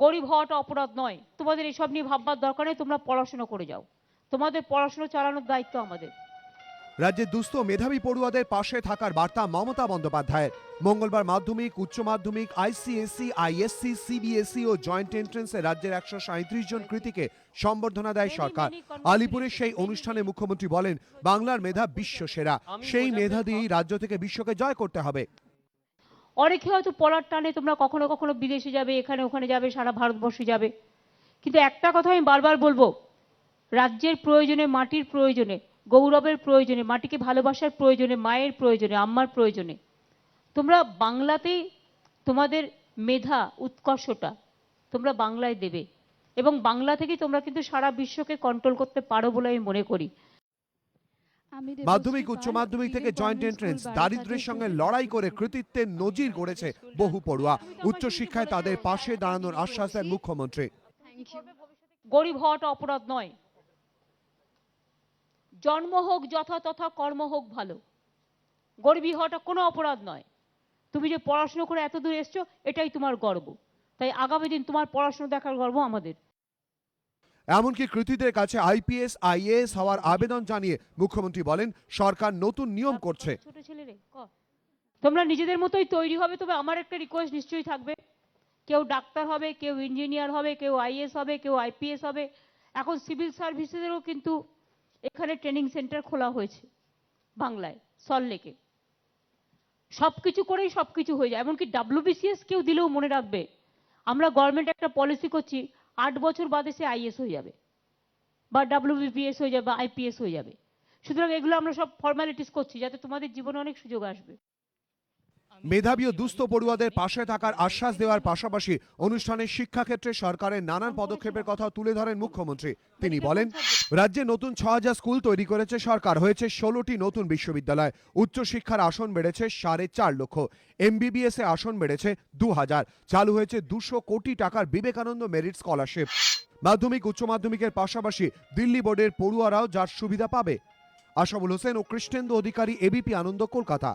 গরিব হওয়াটা অপরাধ নয়। তোমাদের এসব নিয়ে ভাববার দরকার নেই, তোমরা পড়াশোনা করে যাও। তোমাদের পড়াশোনা চালানোর দায়িত্ব আমাদের। রাজ্যে দুস্থ মেধাবী পড়ুয়াদের পাশে থাকার বার্তা মমতা বন্দ্যোপাধ্যায়ের। মঙ্গলবার মাধ্যমিক, উচ্চ মাধ্যমিক, আইসিএসসি, আইএসসি, সিবিএসই ও জয়েন্ট এন্ট্রান্সে রাজ্যের 137 জন কৃতীকে সম্বর্ধনা দেয় সরকার। আলিপুরের সেই অনুষ্ঠানে মুখ্যমন্ত্রী বলেন, বাংলার মেধা বিশ্ব সেরা, সেই মেধা দিয়েই রাজ্য থেকে বিশ্বকে জয় করতে হবে। অনেকে হয়তো পড়ার টানে তোমরা কখনো কখনো বিদেশে যাবে, এখানে ওখানে যাবে, সারা ভারতবর্ষে যাবে, কিন্তু একটা কথা আমি বারবার বলবো, রাজ্যের প্রয়োজনে, মাটির প্রয়োজনে, গৌরবের প্রয়োজনে, মাটিকে ভালোবাসার প্রয়োজনে, মায়ের প্রয়োজনে, আম্মার প্রয়োজনে তোমরা বাংলাতেই তোমাদের মেধা উৎকর্ষটা তোমরা বাংলায় দেবে, এবং বাংলা থেকেই তোমরা কিন্তু সারা বিশ্বকে কন্ট্রোল করতে পারো বলে আমি মনে করি। মাধ্যমিক, উচ্চ মাধ্যমিক থেকে জয়েন্ট এন্ট্রান্স, দারিদ্র্যের সঙ্গে লড়াই করে কৃতিত্বের নজির গড়েছে বহু পড়ুয়া। উচ্চশিক্ষায় তাদের পাশে দাঁড়ানোর আশ্বাস দেন মুখ্যমন্ত্রী। গরিব হওয়াটা অপরাধ নয়, জন্ম হোক যথা তথা, কর্ম হোক ভালো। গরিবী হওয়াটা কোনো অপরাধ নয়। তুমি যে পড়াশোনা করে এত দূর এসছো, এটাই তোমার গর্ব। তাই আগামী দিন তোমার পড়াশোনা দেখার গর্ব আমাদের। এমনকি কৃতীদের কাছে আইপিএস, আইএএস হওয়ার আবেদন জানিয়ে মুখ্যমন্ত্রী বলেন, সরকার নতুন নিয়ম করছে। ছোট ছেলে রে, তোমরা নিজেদের মতোই তৈরি হবে, তবে আমার একটা রিকোয়েস্ট নিশ্চয়ই থাকবে, কেউ ডাক্তার হবে, কেউ ইঞ্জিনিয়ার হবে, কেউ আইএস হবে, কেউ আইপিএস হবে। এখন সিভিল সার্ভিসেসেরও কিন্তু এখানে ট্রেনিং সেন্টার খোলা হয়েছে বাংলায়, সল্টলেকে। সবকিছু করেই সবকিছু হয়ে যায়। এমনকি ডাব্লিউবিসিএস কেউ দিলেও মনে রাখবে, আমরা গভর্নমেন্ট একটা পলিসি করছি, 8 বছর বাদে সে আইএস হয়ে যাবে, বা ডাব্লিউবিপিএস হয়ে যাবে, বা আইপিএস হয়ে যাবে। সুতরাং এগুলো আমরা সব ফর্মালিটিস করছি যাতে তোমাদের জীবনে অনেক সুযোগ আসবে। মেধাবী ও দুস্থ পড়ুয়াদের পাশে থাকার আশ্বাস দেওয়ার পাশাপাশি অনুষ্ঠানে শিক্ষাক্ষেত্রে সরকারের নানান পদক্ষেপের কথা তুলে ধরেন মুখ্যমন্ত্রী। তিনি বলেন, রাজ্যে নতুন 6000 স্কুল তৈরি করেছে সরকার, হয়েছে 16টি নতুন বিশ্ববিদ্যালয়, উচ্চশিক্ষার আসন বেড়েছে 4.5 লক্ষ, এমবিবিএস এ আসন বেড়েছে 2000, চালু হয়েছে 200 কোটি টাকার বিবেকানন্দ মেরিট স্কলারশিপ। মাধ্যমিক, উচ্চ মাধ্যমিকের পাশাপাশি দিল্লি বোর্ডের পড়ুয়ারাও যার সুবিধা পাবে। আশাবুল হোসেন ও কৃষ্ণেন্দু অধিকারী, এবিপি আনন্দ, কলকাতা।